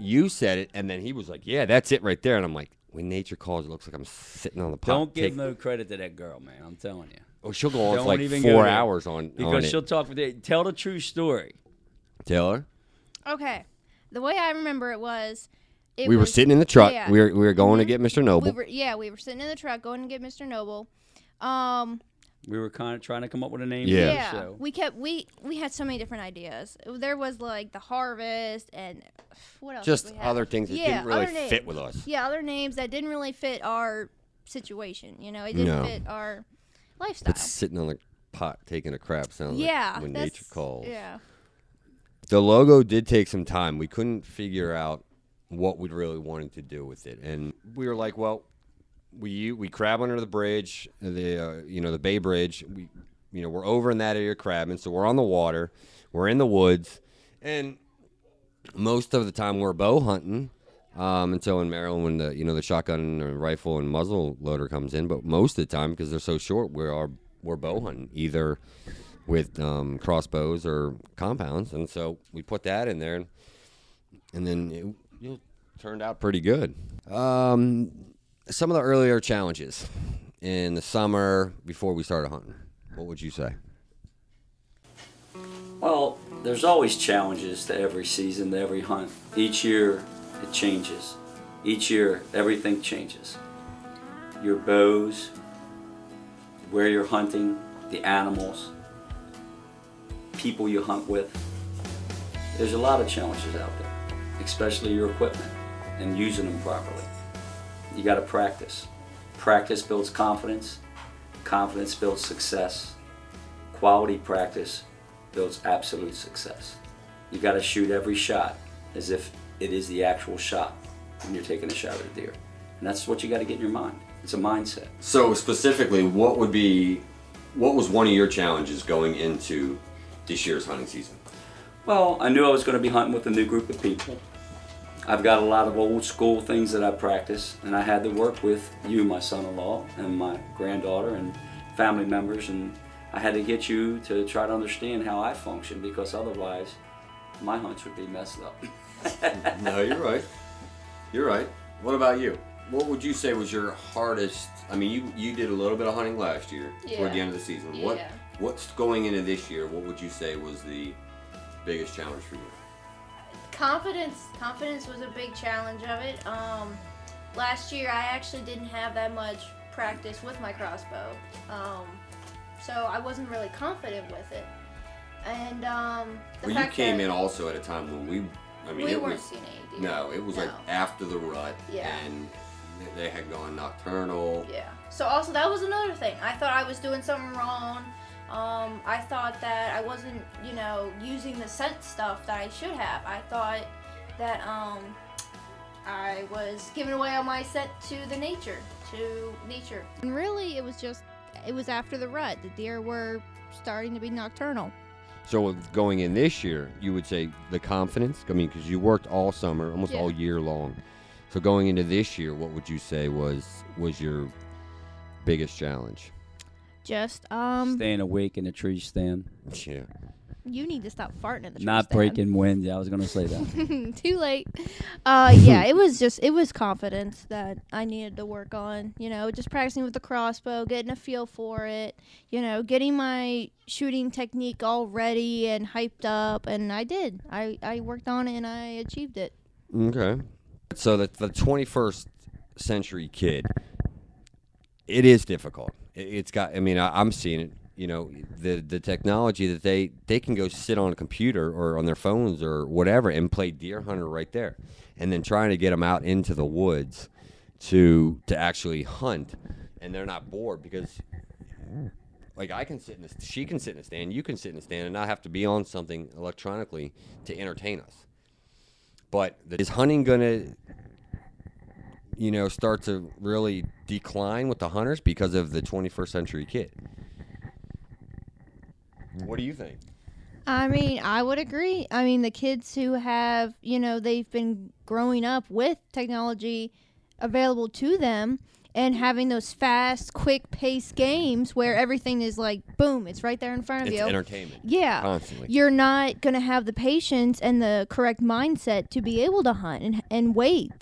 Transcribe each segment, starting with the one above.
you said it, and then he was like, yeah, that's it right there. And I'm like, when nature calls, it looks like I'm sitting on the pot. Don't give no credit to that girl, man. I'm telling you. Oh, she'll go on for like even 4 hours on because it. she'll talk for days. Tell the true story. Taylor? Okay. The way I remember it was... we were sitting in the truck. Yeah. We were going to get Mr. Noble. We were sitting in the truck going to get Mr. Noble. We were kind of trying to come up with a name Yeah. for the show. We had so many different ideas. There was like the harvest and what else? Just did we have? other things that didn't really other fit with us. Yeah, other names that didn't really fit our situation. You know, it didn't fit our lifestyle. But sitting on the pot taking a crap sounds like when nature calls. Yeah. The logo did take some time. We couldn't figure out what we really wanted to do with it, and we were like, well, we crab under the bridge, the Bay Bridge. We're over in that area crabbing, so we're on the water, we're in the woods, and most of the time we're bow hunting. And so in Maryland, when the shotgun or rifle and muzzle loader comes in, but most of the time because they're so short, we're bow hunting either with crossbows or compounds, and so we put that in there, and then it turned out pretty good. Some of the earlier challenges in the summer before we started hunting, what would you say? Well, there's always challenges to every season, to every hunt. Each year it changes. Each year everything changes. Your bows, where you're hunting, the animals, people you hunt with. There's a lot of challenges out there, especially your equipment and using them properly. You got to practice. Practice builds confidence. Confidence builds success. Quality practice builds absolute success. You got to shoot every shot as if it is the actual shot when you're taking a shot at a deer. And that's what you got to get in your mind. It's a mindset. So specifically, what was one of your challenges going into this year's hunting season? Well, I knew I was going to be hunting with a new group of people. I've got a lot of old school things that I practice, and I had to work with you, my son-in-law, and my granddaughter, and family members, and I had to get you to try to understand how I function, because otherwise my hunts would be messed up. No, you're right. You're right. What about you? What would you say was your hardest? I mean, you did a little bit of hunting last year toward the end of the season. Yeah. What's going into this year? What would you say was the biggest challenge for you? Confidence was a big challenge of it. Last year I actually didn't have that much practice with my crossbow, so I wasn't really confident with it. And you came in also at a time when we weren't seeing any deer. No, it was like after the rut, and they had gone nocturnal. Yeah. So also that was another thing. I thought I was doing something wrong. I thought that I wasn't, using the scent stuff that I should have. I thought that I was giving away all my scent to nature. And really, it was after the rut. The deer were starting to be nocturnal. So with going in this year, you would say the confidence? I mean, because you worked all summer, almost all year long. So going into this year, what would you say was your biggest challenge? Just staying awake in the tree stand. Yeah. You need to stop farting in the tree Not stand. breaking wind. Yeah, I was gonna say that. Too late. Yeah, it was confidence that I needed to work on. Just practicing with the crossbow, getting a feel for it. Getting my shooting technique all ready and hyped up, and I did. I worked on it and I achieved it. Okay. So the 21st century kid, it is difficult. It's got. I mean, I'm seeing it. The technology that they can go sit on a computer or on their phones or whatever and play Deer Hunter right there, and then trying to get them out into the woods to actually hunt, and they're not bored because, like, she can sit in the stand, you can sit in the stand, and not have to be on something electronically to entertain us. But is hunting gonna start to really decline with the hunters because of the 21st century kid? What do you think? I mean, I would agree. I mean, the kids who have, they've been growing up with technology available to them, and having those fast, quick-paced games where everything is like, boom, it's right there in front of It's you. entertainment. Yeah. Constantly. You're not going to have the patience and the correct mindset to be able to hunt and wait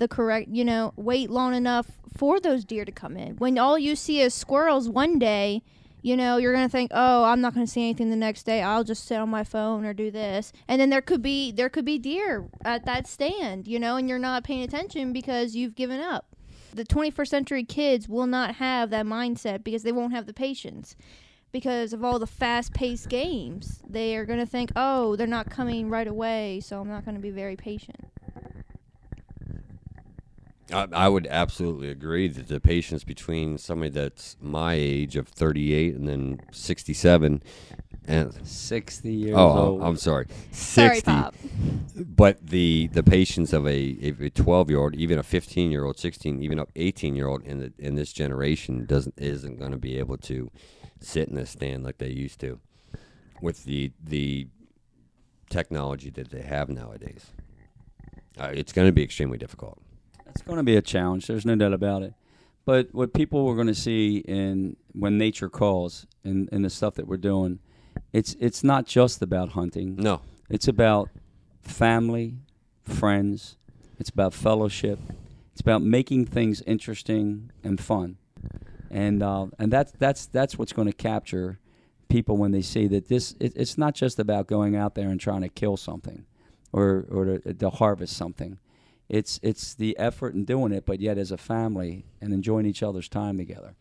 wait long enough for those deer to come in. When all you see is squirrels one day, you're going to think, oh, I'm not going to see anything the next day. I'll just sit on my phone or do this. And then there could be deer at that stand, and you're not paying attention because you've given up. The 21st century kids will not have that mindset because they won't have the patience. Because of all the fast-paced games, they are going to think, oh, they're not coming right away, so I'm not going to be very patient. I would absolutely agree that the patience between somebody that's my age of 38 and then 67 and 60 years oh, old. I'm sorry, 60. Sorry, Pop. But the patience of a 12-year-old, even a 15-year-old, 16, even an 18-year-old in this generation isn't going to be able to sit in a stand like they used to with the technology that they have nowadays. It's going to be extremely difficult. It's going to be a challenge. There's no doubt about it. But what people are going to see when nature calls in the stuff that we're doing, it's not just about hunting. No. It's about family, friends. It's about fellowship. It's about making things interesting and fun. And that's what's going to capture people when they see that it's not just about going out there and trying to kill something or to harvest something. It's the effort in doing it, but yet as a family and enjoying each other's time together.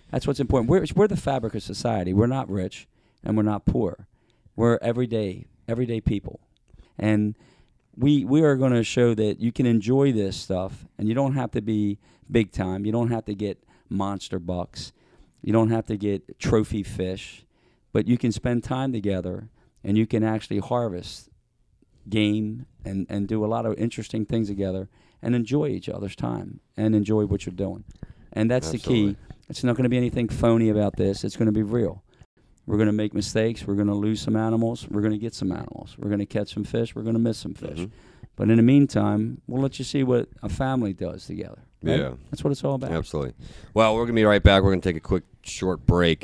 That's what's important. We're the fabric of society. We're not rich and we're not poor. We're everyday people. And we are going to show that you can enjoy this stuff and you don't have to be big time. You don't have to get monster bucks. You don't have to get trophy fish. But you can spend time together and you can actually harvest game and do a lot of interesting things together and enjoy each other's time and enjoy what you're doing. And that's Absolutely. the key. It's not going to be anything phony about this. It's going to be real. We're going to make mistakes. We're going to lose some animals. We're going to get some animals. We're going to catch some fish. We're going to miss some fish. Mhm. But in the meantime, we'll let you see what a family does together. Right? Yeah. That's what it's all about. Absolutely. Well, we're going to be right back. We're going to take a quick, short break.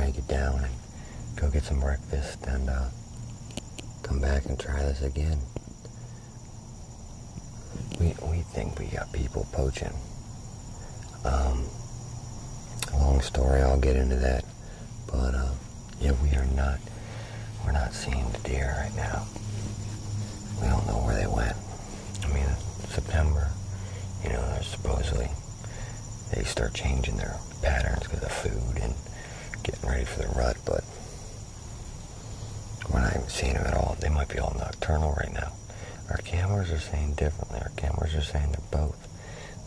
make it down and go get some breakfast and come back and try this again. We think we got people poaching. Long story, I'll get into that. But yeah, we're not seeing the deer right now. We don't know where they went. I mean, September, they're supposedly, they start changing their patterns because of food and getting ready for the rut, but we're not even seeing them at all. They might be all nocturnal right now. Our cameras are saying differently. Our cameras are saying they're both.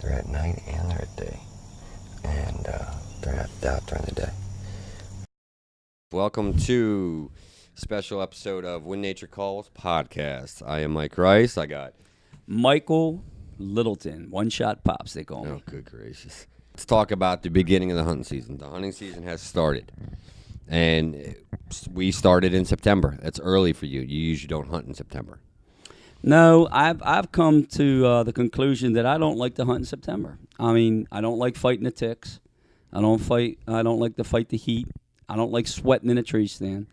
They're at night and they're at day. And they're not out during the day. Welcome to a special episode of When Nature Calls podcast. I am Mike Rice. I got Michael Littleton, one-shot Pops, they call me. Oh, good gracious. Let's talk about the beginning of the hunting season. The hunting season has started. And we started in September. That's early for you. You usually don't hunt in September. No, I've come to the conclusion that I don't like to hunt in September. I mean, I don't like fighting the ticks. I don't like to fight the heat. I don't like sweating in a tree stand.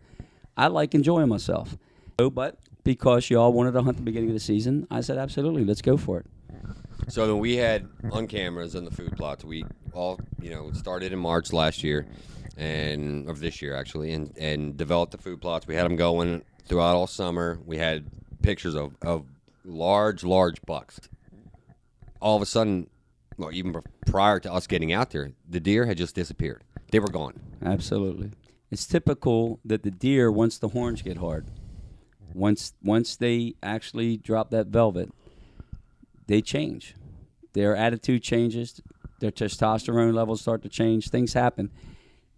I like enjoying myself. But because y'all wanted to hunt the beginning of the season, I said absolutely, let's go for it. So then we had on cameras and the food plots. We all, started in March last year, of this year actually, and developed the food plots. We had them going throughout all summer. We had pictures of large bucks. All of a sudden, well, even prior to us getting out there, the deer had just disappeared. They were gone. Absolutely. It's typical that the deer, once the horns get hard, once they actually drop that velvet, they change. Their attitude changes. Their testosterone levels start to change. Things happen.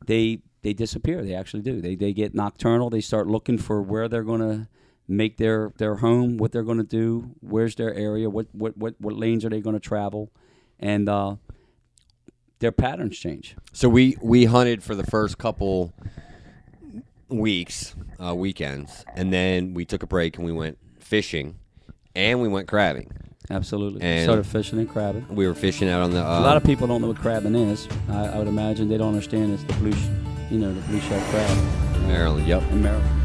They disappear. They actually do. They get nocturnal. They start looking for where they're going to make their home, what they're going to do, where's their area, what lanes are they going to travel, and their patterns change. So we hunted for the first couple weeks, weekends, and then we took a break and we went fishing, and we went crabbing. Absolutely. And started fishing and crabbing. We were fishing out on the. A lot of people don't know what crabbing is. I would imagine they don't understand it's the blue shell crab. Maryland. Yep. In Maryland.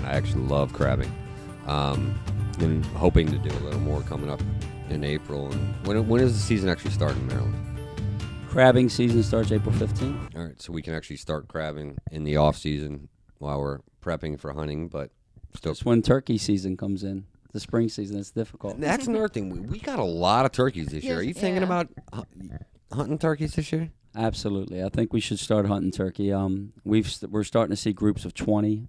I actually love crabbing. And hoping to do a little more coming up in April. And when does the season actually start in Maryland? Crabbing season starts April 15th. All right, so we can actually start crabbing in the off season while we're prepping for hunting, but still. It's when turkey season comes in. The spring season, it's difficult. That's another thing. We got a lot of turkeys this year. Are you thinking about hunting turkeys this year? Absolutely. I think we should start hunting turkey. We're starting to see groups of 20,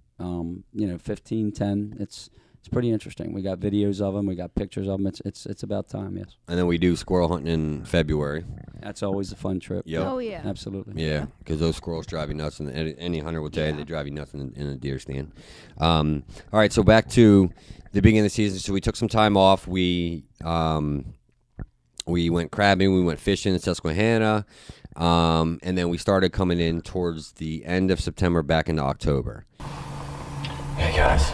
15, 10. It's pretty interesting. We got videos of them. We got pictures of them. It's about time, yes. And then we do squirrel hunting in February. That's always a fun trip. Yep. Oh, yeah. Absolutely. Yeah, because those squirrels drive you nuts, and any hunter will tell you they drive you nuts in a deer stand. All right, so back to the beginning of the season. So we took some time off. We went crabbing. We went fishing in Susquehanna. And then we started coming in towards the end of September back into October. Hey guys,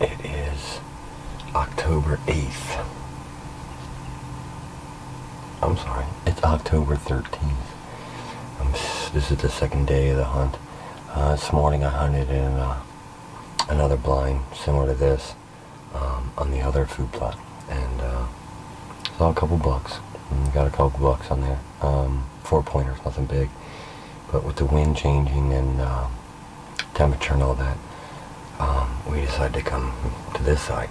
it is October 8th. I'm sorry, it's October 13th. This is the second day of the hunt. This morning I hunted in another blind similar to this on the other food plot, and saw a couple bucks. Got a couple bucks on there. 4-pointers, nothing big. But with the wind changing and temperature and all that, we decided to come to this side.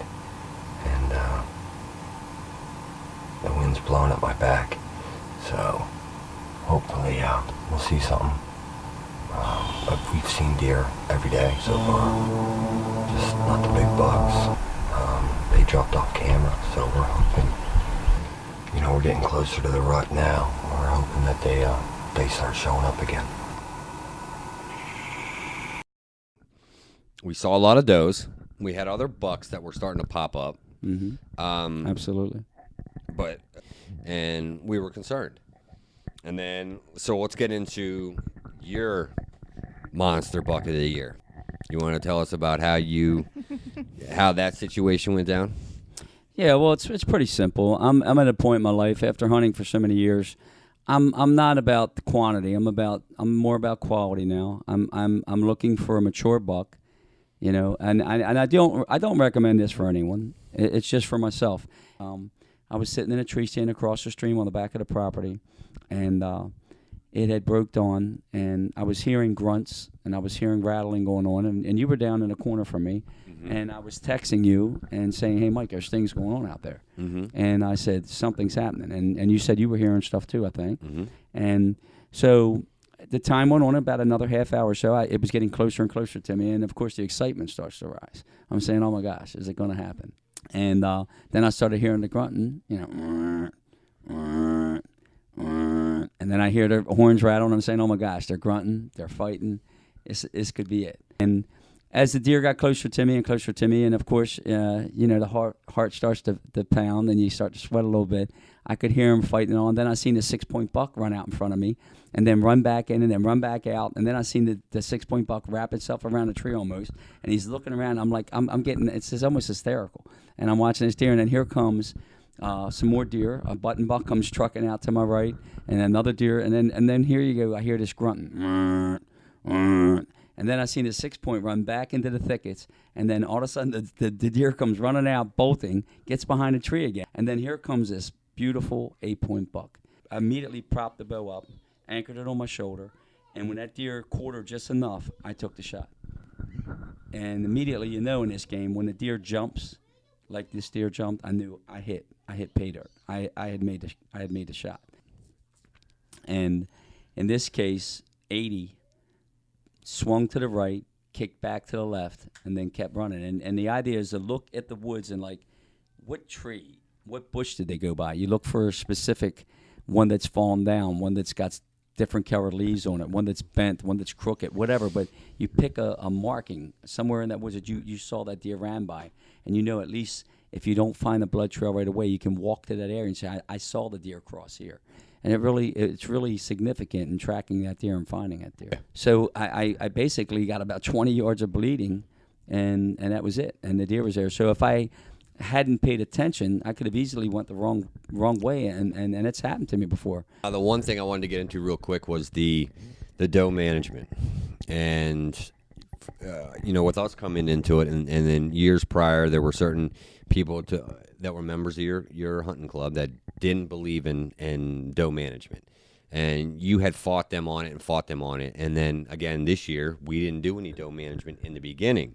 And the wind's blowing up my back. So hopefully we'll see something. But we've seen deer every day so far. Just not the big bucks. we're getting closer to the rut now. We're hoping that they start showing up again. We saw a lot of does. We had other bucks that were starting to pop up. Absolutely. And we were concerned. And then, so let's get into your monster buck of the year. You want to tell us about how that situation went down? Yeah, well, it's pretty simple. I'm at a point in my life after hunting for so many years. I'm not about the quantity. I'm more about quality now. I'm looking for a mature buck, you know, and I don't recommend this for anyone. It's just for myself. I was sitting in a tree stand across the stream on the back of the property, and it had broke dawn, and I was hearing grunts, and I was hearing rattling going on, and you were down in the corner from me, and I was texting you and saying, hey, Mike, there's things going on out there. And I said, something's happening, and you said you were hearing stuff too, I think. And so the time went on about another half hour or so. It was getting closer and closer to me, and of course the excitement starts to rise. I'm saying, oh my gosh, is it going to happen? And then I started hearing the grunting, you know, and then I hear the horns rattle, and I'm saying, oh my gosh, they're grunting, they're fighting. This could be it. And as the deer got closer to me, and of course, you know, the heart starts to pound, and you start to sweat a little bit. I could hear him fighting on. Then I seen the 6-point buck run out in front of me, and then run back in, and then run back out. And then I seen the 6-point buck wrap itself around a tree almost, and he's looking around. I'm like, I'm getting, it's almost hysterical. And I'm watching this deer, and then here comes some more deer. A button buck comes trucking out to my right, and another deer, and then here you go. I hear this grunting. And then I seen the 6-point run back into the thickets, and then all of a sudden the deer comes running out, bolting, gets behind a tree again. And then here comes this beautiful 8-point buck. I immediately propped the bow up, anchored it on my shoulder, and when that deer quartered just enough, I took the shot. And immediately, you know, in this game, when the deer jumps, like this deer jumped, I knew I hit pay dirt. I had made the shot. And in this case, 80 swung to the right, kicked back to the left, and then kept running. And the idea is to look at the woods and, like, what tree, what bush did they go by? You look for a specific one that's fallen down, one that's got different colored leaves on it, one that's bent, one that's crooked, whatever. But you pick a marking somewhere in that woods that you saw that deer ran by. And you know, at least if you don't find the blood trail right away, you can walk to that area and say, I saw the deer cross here. And it's really significant in tracking that deer and finding that deer. So I basically got about 20 yards of bleeding, and that was it. And the deer was there. So if I hadn't paid attention, I could have easily went the wrong way, and it's happened to me before. The one thing I wanted to get into real quick was the doe management. And, you know, with us coming into it, and then years prior, there were certain people that were members of your hunting club that didn't believe in doe management. And you had fought them on it. And then, again, this year, we didn't do any doe management in the beginning.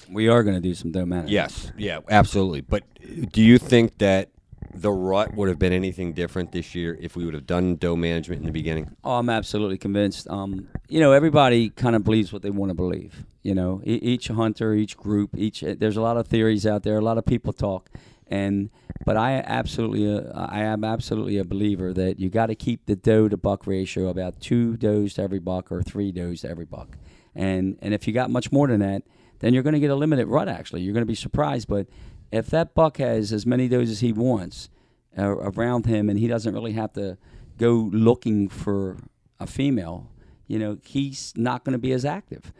We are going to do some doe management. Yes, yeah, absolutely. But do you think that the rut would have been anything different this year if we would have done doe management in the beginning? Oh, I'm absolutely convinced. You know, everybody kind of believes what they want to believe. You know, each hunter, each group, there's a lot of theories out there. A lot of people talk, but I am absolutely a believer that you got to keep the doe to buck ratio about 2 does to every buck or 3 does to every buck. And if you got much more than that, then you're going to get a limited rut. Actually, you're going to be surprised. But if that buck has as many does as he wants around him, and he doesn't really have to go looking for a female, you know, he's not going to be as active.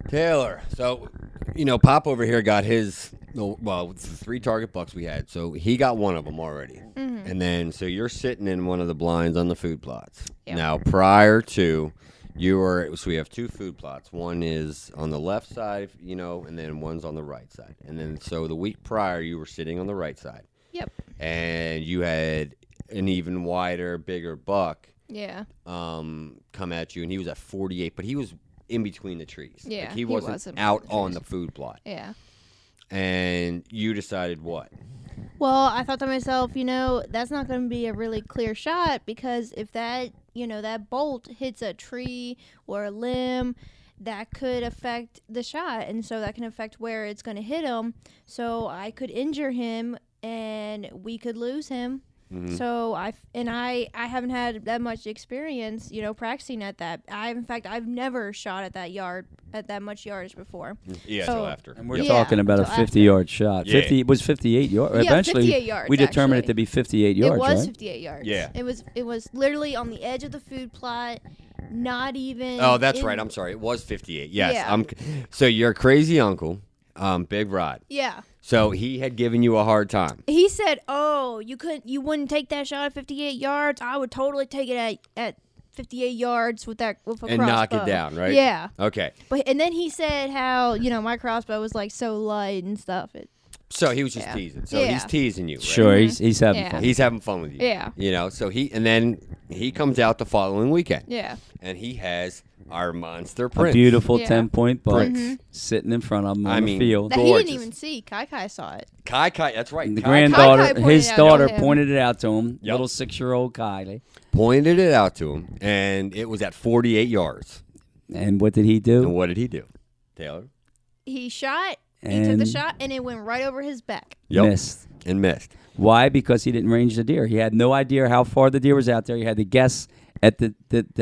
Taylor, so, you know, Pop over here got his, well, the 3 target bucks we had. So he got one of them already. And then, so you're sitting in one of the blinds on the food plots. Yep. Now, prior to, so we have 2 food plots. One is on the left side, you know, and then one's on the right side. And then, so the week prior, you were sitting on the right side. Yep. And you had an even wider, bigger buck. Yeah. Come at you, and he was at 48, but he was in between the trees. Yeah. Like he wasn't out on the food plot. Yeah. And you decided what? Well, I thought to myself, you know, that's not going to be a really clear shot, because if that, you know, that bolt hits a tree or a limb, that could affect the shot. And so that can affect where it's going to hit him. So I could injure him and we could lose him. Mhm. So I haven't had that much experience, practicing at that. I've never shot at that much yardage before. Yeah, So- until after. And we're Yeah, talking about a until after. 50-yard shot. Yeah. 50 was 58 yards. Yeah, Eventually, 58 yards, we determined actually. it to be 58 yards, It was right? 58 yards. Yeah. It was literally on the edge of the food plot, not even. Oh, that's in- right. I'm sorry. It was 58. Yes. Yeah. So your crazy uncle, Big Rod. Yeah. So he had given you a hard time. He said, "Oh, you wouldn't take that shot at 58 yards. I would totally take it at 58 yards with a And knock it crossbow." down, right? Yeah. Okay. And then he said how my crossbow was like so light and stuff. So he was just Yeah. teasing. So Yeah. he's teasing you, right? Sure, he's having Yeah. fun. He's having fun with you. Yeah. So then he comes out the following weekend. Yeah. And he has our monster A print. beautiful Yeah. 10-point buck Prince. sitting in front of him on I the mean, field. That he Gorgeous. didn't even see. Kai saw it. Kai, that's right. The Kai granddaughter, Kai pointed his it out daughter, to him. pointed it out to him. Yep. Little 6-year-old Kylie. pointed it out to him, and it was at 48 yards. And what did he do? And what did he do, Taylor? He shot. He took the shot, and it went right over his back. Missed. And missed. Why? Because he didn't range the deer. He had no idea how far the deer was out there. He had to guess at the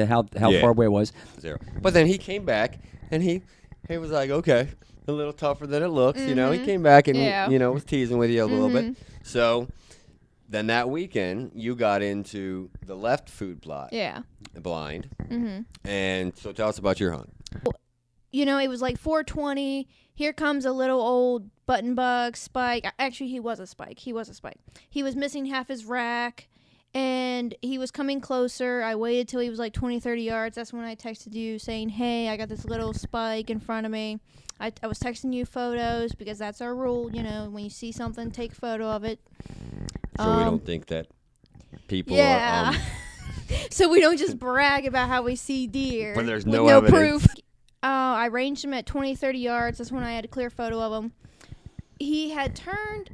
how Yeah. far away it was. 0. But then he came back, and he was like, okay, a little tougher than it looks. He came back and Yeah. was teasing with you a little bit. So then that weekend, you got into the left food plot, Yeah. blind. And so tell us about your hunt. It was like 4:20. Here comes a little old button bug spike. Actually, he was a spike. He was missing half his rack, and he was coming closer. I waited till he was like 20, 30 yards. That's when I texted you saying, "Hey, I got this little spike in front of me." I was texting you photos because that's our rule. When you see something, take a photo of it. So we don't think that people Yeah. are. So we don't just brag about how we see deer. But there's with no no evidence. proof. I ranged him at 20, 30 yards. That's when I had a clear photo of him. He had turned.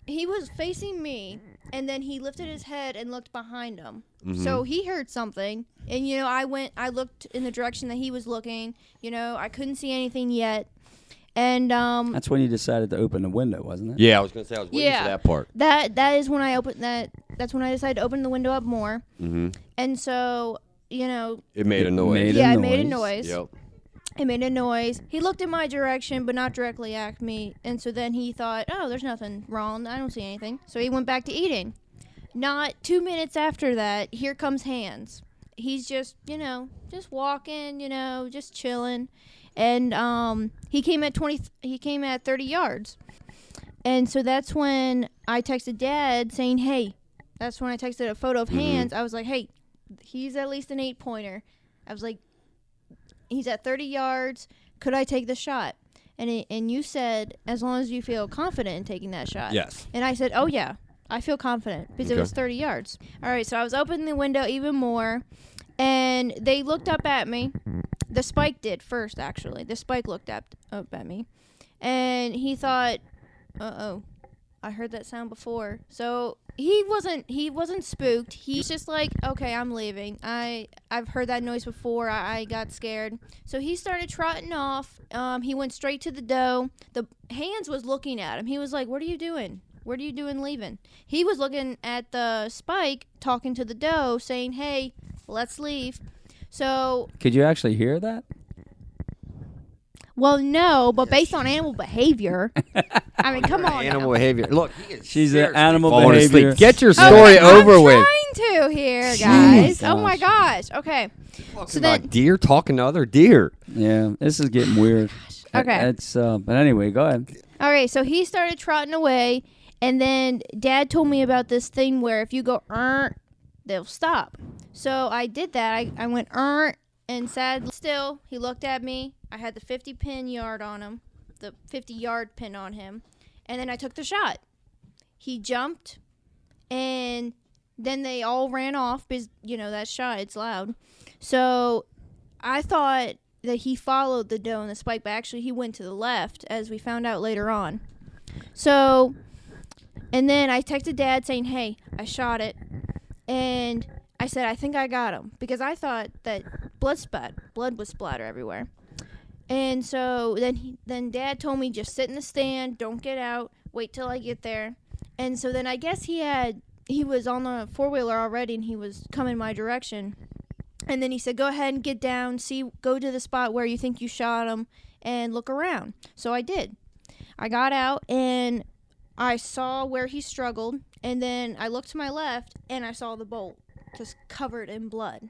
He was facing me, and then he lifted his head and looked behind him. So he heard something, and I looked in the direction that he was looking. I couldn't see anything yet, and That's when you decided to open the window, wasn't it? Yeah, I was going to say, I was waiting for that part. that is when I opened that. That's when I decided to open the window up more, and so It made a noise. made yeah, a it made a noise. noise. Yep. It made a noise. He looked in my direction, but not directly at me. And so then he thought, oh, there's nothing wrong. I don't see anything. So he went back to eating. Not 2 minutes after that, here comes Hans. He's just, just walking, just chilling. And he came at 30 yards. And so that's when I texted Dad saying, hey, that's when I texted a photo of Hans. I was like, hey, he's at least an 8-pointer. I was like, he's at 30 yards. Could I take the shot? And you said, as long as you feel confident in taking that shot. Yes. And I said, oh, yeah, I feel confident because it Okay. was 30 yards. All right, so I was opening the window even more, and they looked up at me. The spike did first, actually. The spike looked up at me. And he thought, uh-oh, I heard that sound before. So he wasn't spooked. He's just like, okay, I'm leaving. I've heard that noise before. I got scared. So he started trotting off. He went straight to the doe. The Hans was looking at him. He was like, what are you doing? What are you doing leaving? He was looking at the spike, talking to the doe, saying, hey, let's leave. So, Could you actually hear that? well, no, but based on animal behavior, I mean, come on Animal now. behavior. Look, he is She's an seriously animal falling behavior. asleep. Get your Oh, story over I'm with. trying to here, guys. Oh my gosh. gosh. Okay. Talking So about then, deer talking to other deer. Yeah, this is getting weird. Okay. It's but anyway, go ahead. all right. So he started trotting away, and then Dad told me about this thing where if you go, they'll stop. So I did that. I went, and sat still. He looked at me. I had the 50-pin yard on him, the 50-yard pin on him, and then I took the shot. He jumped, and then they all ran off because, that shot, it's loud. So I thought that he followed the doe and the spike, but actually he went to the left, as we found out later on. So, and then I texted Dad saying, hey, I shot it, and I said, I think I got him, because I thought that blood was splatter everywhere. And so then Dad told me, just sit in the stand, don't get out, wait till I get there. And so then I guess he had he was on the 4-wheeler already, and he was coming my direction. And then he said, "Go ahead and get down. Go to the spot where you think you shot him, and look around." So I did. I got out and I saw where he struggled, and then I looked to my left and I saw the bolt just covered in blood.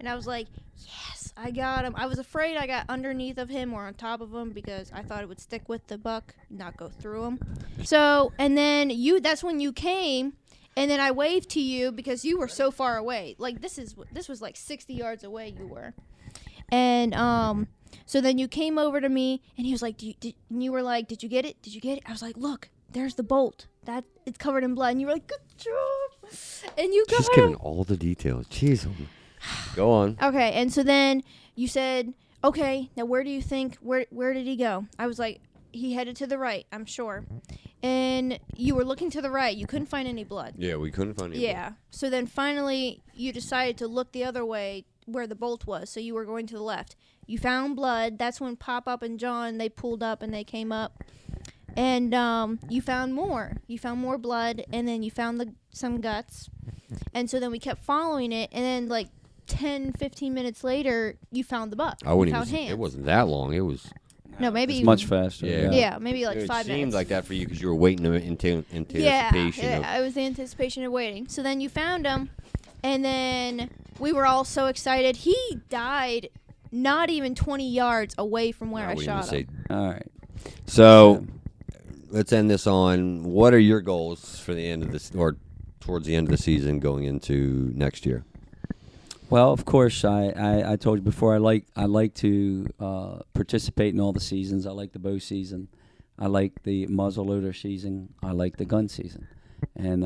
And I was like, yes, I got him. I was afraid I got underneath of him or on top of him because I thought it would stick with the buck, not go through him. So, and then that's when you came, and then I waved to you because you were so far away. Like, this was like 60 yards away you were. And so then you came over to me, and he was like, and you were like, "Did you get it? Did you get it?" I was like, "Look, there's the bolt. It's covered in blood." And you were like, "Good job." And you got She's him. giving all the details. Jeez. Go on. Okay, and so then you said, "Okay, now where do you think, where did he go?" I was like, "He headed to the right, I'm sure." And you were looking to the right. You couldn't find any blood. Yeah, we couldn't find anything. Yeah. So then finally you decided to look the other way where the bolt was. So you were going to the left. You found blood. That's when Pop Up and John, they pulled up and they came up. And you found more. You found more blood, and then you found some guts. And so then we kept following it, and then like 10, 15 minutes later, you found the buck. I wouldn't You found even. hands. It wasn't that long. It was. No, maybe It's even, much faster. Yeah. Yeah, maybe like It 5 minutes. seemed like that for you because you were waiting in anticipation. Yeah, it was the anticipation of waiting. So then you found him, and then we were all so excited. He died not even 20 yards away from where I shot him. All right. So, let's end this on what are your goals for the end of this, or towards the end of the season going into next year? Well, of course, I told you before, I like to participate in all the seasons. I like the bow season. I like the muzzleloader season. I like the gun season. And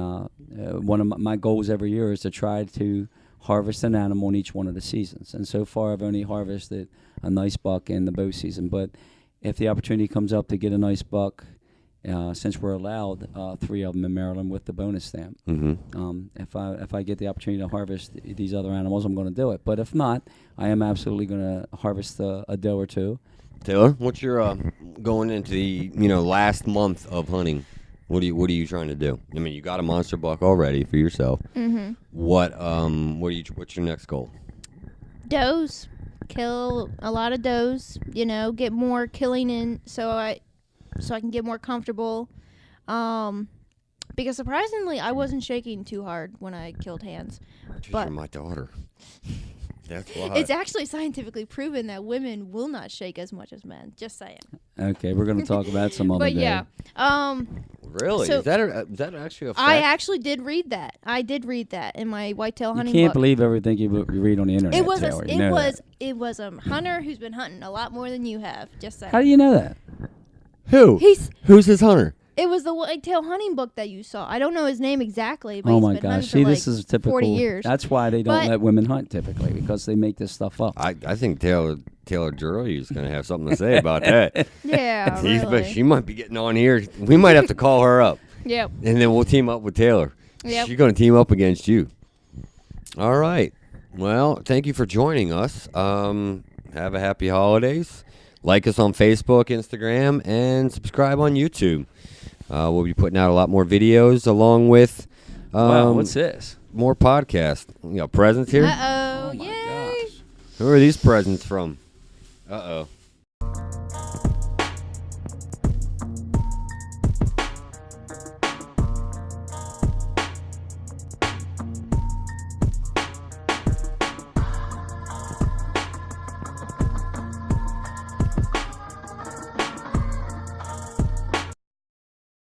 one of my goals every year is to try to harvest an animal in each one of the seasons. And so far, I've only harvested a nice buck in the bow season. But if the opportunity comes up to get a nice buck, since we're allowed 3 of them in Maryland with the bonus stamp, if I get the opportunity to harvest these other animals, I'm going to do it. But if not, I am absolutely going to harvest a doe or two. Taylor, what's your going into the last month of hunting? What are you trying to do? I mean, you got a monster buck already for yourself. Mm-hmm. What's your next goal? Does. Kill a lot of does. Get more killing in so I can get more comfortable. Because surprisingly, I wasn't shaking too hard when I killed hands. But you're my daughter. That's why. It's actually scientifically proven that women will not shake as much as men. Just saying. Okay, we're going to talk about some other But day. yeah. Really? So is that actually a fact? I actually did read that. I did read that in my whitetail You hunting can't book. believe everything you read on the internet. It was Taylor. You know that. it was a hunter who's been hunting a lot more than you have. Just saying. How do you know that? Who? Who's his hunter? It was the whitetail hunting book that you saw. I don't know his name exactly, but Oh he's my been gosh! hunting See, for this like is typical. 40 years. That's why they don't But- let women hunt typically, because they make this stuff up. I think Taylor Drury is going to have something to say about that. Yeah, really. She might be getting on here. We might have to call her up, Yep. and then we'll team up with Taylor. Yep. She's going to team up against you. All right. Well, thank you for joining us. Have a happy holidays. Like us on Facebook, Instagram, and subscribe on YouTube. We'll be putting out a lot more videos along with Wow, what's this? more podcasts. Presents here. Uh-oh. Oh my Yay. gosh! Who are these presents from? Uh-oh.